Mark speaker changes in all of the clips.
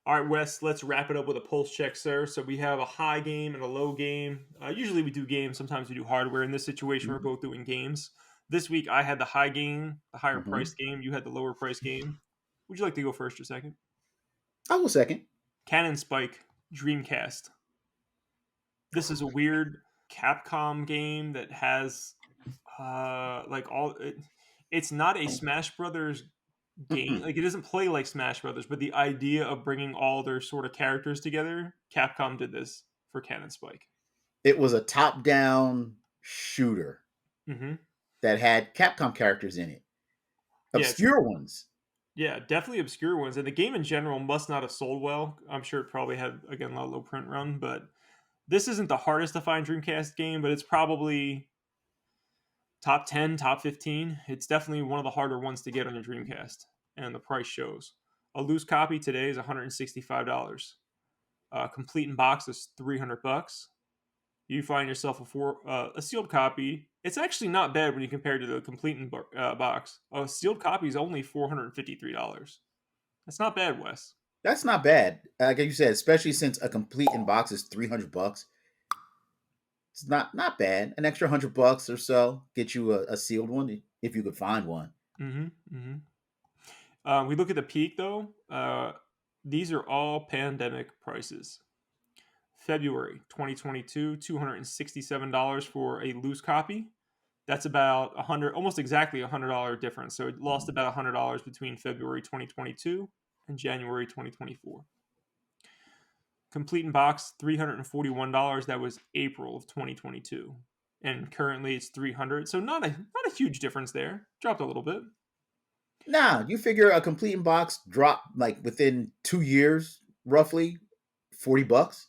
Speaker 1: All right, Wes, let's wrap it up with a pulse check, sir. So we have a high game and a low game. Usually we do games, sometimes we do hardware. In this situation, we're
Speaker 2: Mm-hmm.
Speaker 1: both doing games. This week I had the high game, the higher
Speaker 2: Mm-hmm.
Speaker 1: priced game. You had the lower price game. Would you like to go first or second?
Speaker 2: I'll go second.
Speaker 1: Cannon Spike, Dreamcast. This is a weird Capcom game that has like it's not a Smash Brothers game.
Speaker 2: Mm-mm.
Speaker 1: Like it doesn't play like Smash Brothers, but the idea of bringing all their sort of characters together, Capcom did this for Cannon Spike.
Speaker 2: It was a top-down shooter
Speaker 1: Hmm.
Speaker 2: that had Capcom characters in it,
Speaker 1: Yeah,
Speaker 2: obscure ones.
Speaker 1: yeah, definitely obscure ones, and the game in general must not have sold well. I'm sure it probably had again a lot of low print run, but this isn't the hardest to find Dreamcast game, but it's probably top 10, top 15. It's definitely one of the harder ones to get on your Dreamcast, and the price shows. A loose copy today is $165. Complete in box is $300. You find yourself a sealed copy. It's actually not bad when you compare to the complete in box. A sealed copy is only $453. That's not bad, Wes.
Speaker 2: That's not bad. Like you said, especially since a complete in box is $300. It's not bad. An extra $100 or so get you a sealed one if you could find one.
Speaker 1: Mm-hmm. Mm-hmm. We look at the peak though. These are all pandemic prices. February 2022, $267 for a loose copy. That's about 100, almost exactly $100 difference. So it lost
Speaker 2: Mhm.
Speaker 1: about $100 between February 2022 and January 2024. Complete in box, $341. That was April of 2022, and currently it's 300. So not a huge difference there. Dropped a little bit.
Speaker 2: Nah, you figure a complete in box drop like within 2 years, roughly $40.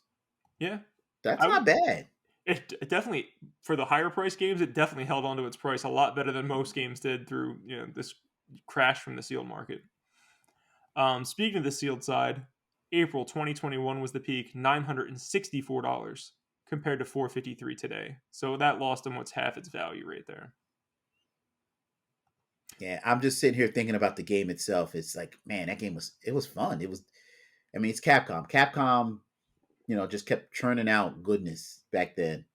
Speaker 1: Yeah,
Speaker 2: That's
Speaker 1: I would.
Speaker 2: not bad.
Speaker 1: It definitely, for the higher price games, it definitely held onto its price a lot better than most games did through this crash from the sealed market. Speaking of the sealed side, April 2021 was the peak, $964 compared to 453 today. So that lost almost half its value right there.
Speaker 2: Yeah, I'm just sitting here thinking about the game itself. It's like, man, that game was fun. It was. I mean, it's Capcom. Capcom, just kept churning out goodness back then.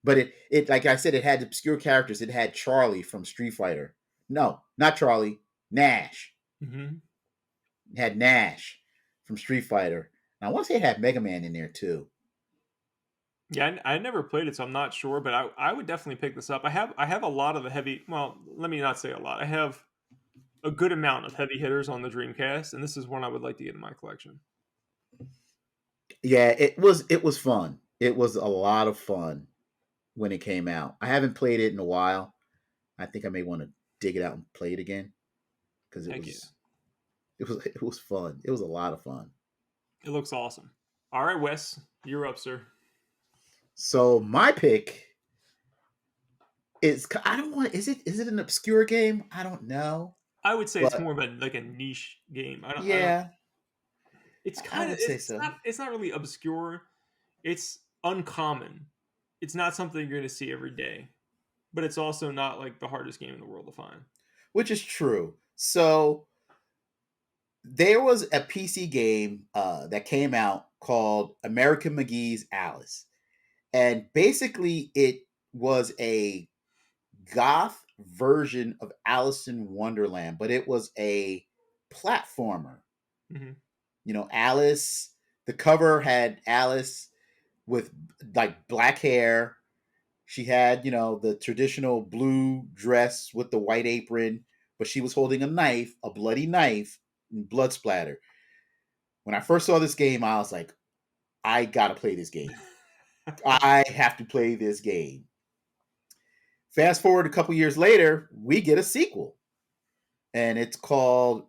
Speaker 2: But it like I said, it had obscure characters. It had Charlie from Street Fighter. No, not Charlie. Nash.
Speaker 1: Hmm.
Speaker 2: It had Nash from Street Fighter. And I want to say it had Mega Man in there too.
Speaker 1: Yeah, I never played it, so I'm not sure, but I would definitely pick this up. I have a lot of the heavy. Well, let me not say a lot. I have a good amount of heavy hitters on the Dreamcast, and this is one I would like to get in my collection.
Speaker 2: Yeah, it was fun. It was a lot of fun when it came out. I haven't played it in a while. I think I may want to dig it out and play it again because it
Speaker 1: Heck yeah,
Speaker 2: was it was it was fun. It was a lot of fun.
Speaker 1: it looks awesome. All right, Wes, you're up, sir.
Speaker 2: So my pick is I don't want is it an obscure game? I don't know,
Speaker 1: I would say it's
Speaker 2: but
Speaker 1: more of a like a niche game. I don't.
Speaker 2: yeah,
Speaker 1: It's
Speaker 2: I
Speaker 1: kind of
Speaker 2: would say
Speaker 1: it's
Speaker 2: so.
Speaker 1: not it's not really obscure. It's uncommon. It's not something you're going to see every day, but it's also not like the hardest game in the world to find.
Speaker 2: Which is true. So there was a PC game that came out called American McGee's Alice, and basically it was a goth version of Alice in Wonderland, but it was a platformer.
Speaker 1: Hmm.
Speaker 2: Alice. The cover had Alice with like black hair. She had, the traditional blue dress with the white apron, but she was holding a knife, a bloody knife, and blood splatter. When I first saw this game, I was like, I gotta play this game. I have to play this game. Fast forward a couple years later, we get a sequel, and it's called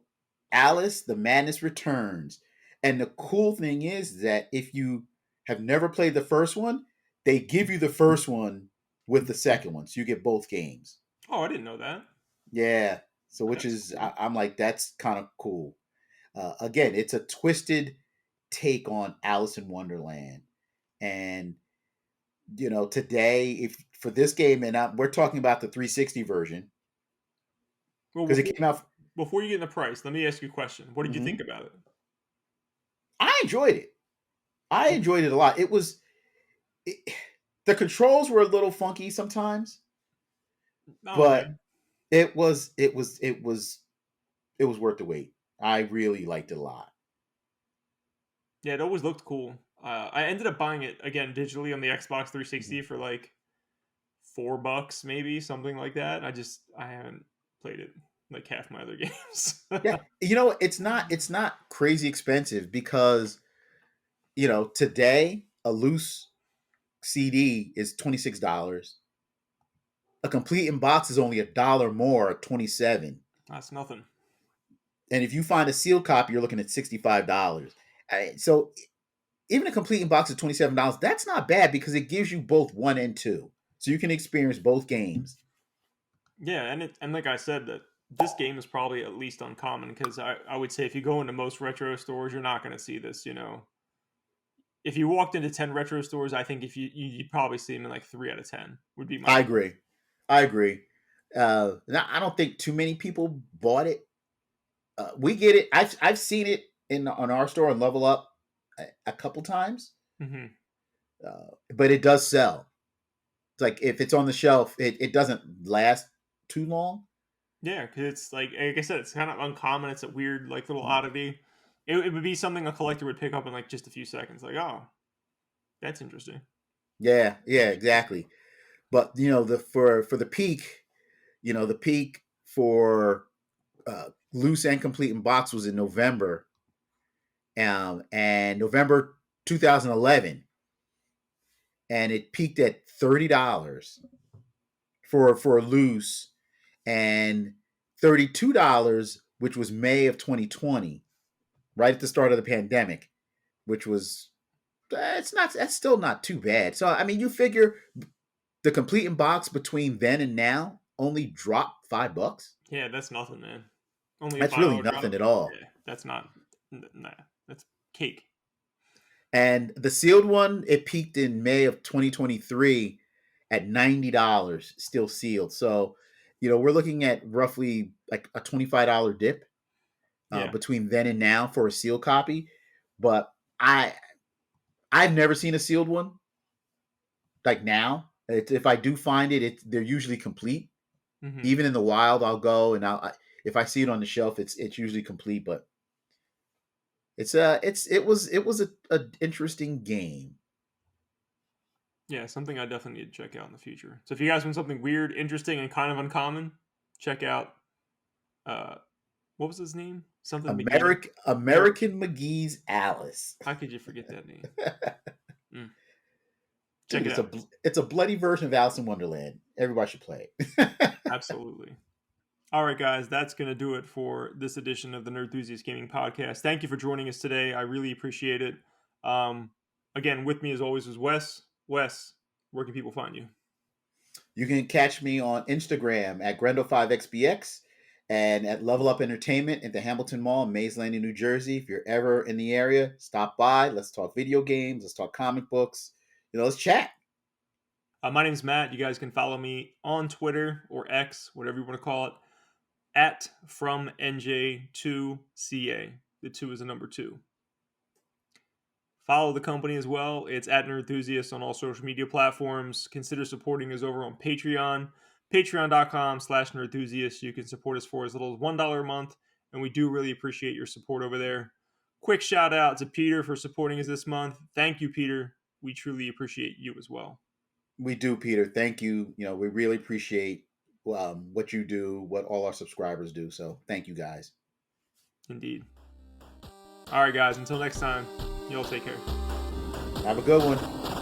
Speaker 2: Alice the Madness Returns. And the cool thing is that if you have never played the first one, they give you the first one with the second one. So you get both games.
Speaker 1: Oh, I didn't know that.
Speaker 2: Yeah. So which
Speaker 1: That's
Speaker 2: is
Speaker 1: cool.
Speaker 2: I'm like that's kind of cool. Again, it's a twisted take on Alice in Wonderland. And today if for this game we're talking about the 360 version
Speaker 1: Well,
Speaker 2: because it came out.
Speaker 1: before you get into price, let me ask you a question. What did you think
Speaker 2: Mhm.
Speaker 1: about it?
Speaker 2: I enjoyed it. I enjoyed it a lot. It, the controls were a little funky sometimes,
Speaker 1: Oh, okay.
Speaker 2: but it was worth the wait. I really liked it a lot.
Speaker 1: Yeah, it always looked cool. I ended up buying it again digitally on the Xbox
Speaker 2: Mhm.
Speaker 1: 360 for like $4, maybe something like that. I haven't played it like half my other games.
Speaker 2: Yeah, it's not crazy expensive because today a loose CD is $26. A complete in box is only $1 more, 27.
Speaker 1: That's nothing.
Speaker 2: And if you find a sealed copy, you're looking at $65. So even a complete in box is $27. That's not bad because it gives you both one and two, so you can experience both games.
Speaker 1: Yeah, and like I said, that this game is probably at least uncommon because I would say if you go into most retro stores, you're not going to see this. If you walked into 10 retro stores, I think if you'd probably see them in like 3 out of 10 would be my
Speaker 2: I
Speaker 1: guess.
Speaker 2: agree. I agree. I don't think too many people bought it. We get it. I've seen it in on our store and Level Up a couple times,
Speaker 1: Hmm.
Speaker 2: but it does sell. It's like if it's on the shelf, it doesn't last too long.
Speaker 1: Yeah, because it's like I said, it's kind of uncommon. It's a weird like little
Speaker 2: Mhm.
Speaker 1: oddity. It would be something a collector would pick up in like just a few seconds. Like, oh, that's interesting.
Speaker 2: Yeah, yeah, exactly. But the for the peak, the peak for loose and complete in box was in November, and November 2011, and it peaked at $30 for a loose, and $32, which was May of 2020, right at the start of the pandemic, which was that's still not too bad. So I mean, you figure the complete in box between then and now only dropped $5.
Speaker 1: Yeah, that's nothing, man. Only a
Speaker 2: That's
Speaker 1: five
Speaker 2: really
Speaker 1: dollar
Speaker 2: nothing
Speaker 1: drop.
Speaker 2: at all.
Speaker 1: Yeah, that's not. Nah, that's cake.
Speaker 2: And the sealed one, it peaked in May of 2023 at $90, still sealed. So, we're looking at roughly like a $25 dip
Speaker 1: Yeah.
Speaker 2: between then and now for a sealed copy. But I've never seen a sealed one like now. If I do find it, they're usually complete.
Speaker 1: Hmm.
Speaker 2: Even in the wild, I'll go and if I see it on the shelf, it's usually complete. But it was a interesting game.
Speaker 1: Yeah, something I definitely need to check out in the future. So if you guys want something weird, interesting, and kind of uncommon, check out uh what was his name? Something McGee. American.
Speaker 2: American McGee's Alice.
Speaker 1: How could you forget that name? Mm, check
Speaker 2: Dude,
Speaker 1: it
Speaker 2: it's a
Speaker 1: out.
Speaker 2: it's a bloody version of Alice in Wonderland. Everybody should play it.
Speaker 1: Absolutely. All right, guys, that's going to do it for this edition of the Nerd Enthusiast Gaming Podcast. Thank you for joining us today. I really appreciate it. Um, Again, with me as always is Wes. Wes, where can people find you?
Speaker 2: You can catch me on Instagram at Grendo5XBX and at Level Up Entertainment at the Hamilton Mall in Mays Landing, New Jersey. If you're ever in the area, stop by. Let's talk video games. Let's talk comic books. Let's chat.
Speaker 1: My name is Matt. You guys can follow me on Twitter or X, whatever you want to call it, at from NJ2CA. The two is the number two. Follow the company as well. It's at Nerd Enthusiast on all social media platforms. Consider supporting us over on Patreon. Patreon.com/Nerd Enthusiast. You can support us for as little as $1 a month, and we do really appreciate your support over there. Quick shout out to Peter for supporting us this month. Thank you, Peter. We truly appreciate you as well.
Speaker 2: We do, Peter. Thank you. We really appreciate what you do, what all our subscribers do. So thank you guys.
Speaker 1: Indeed. All right, guys. Until next time, y'all take care.
Speaker 2: Have a good one.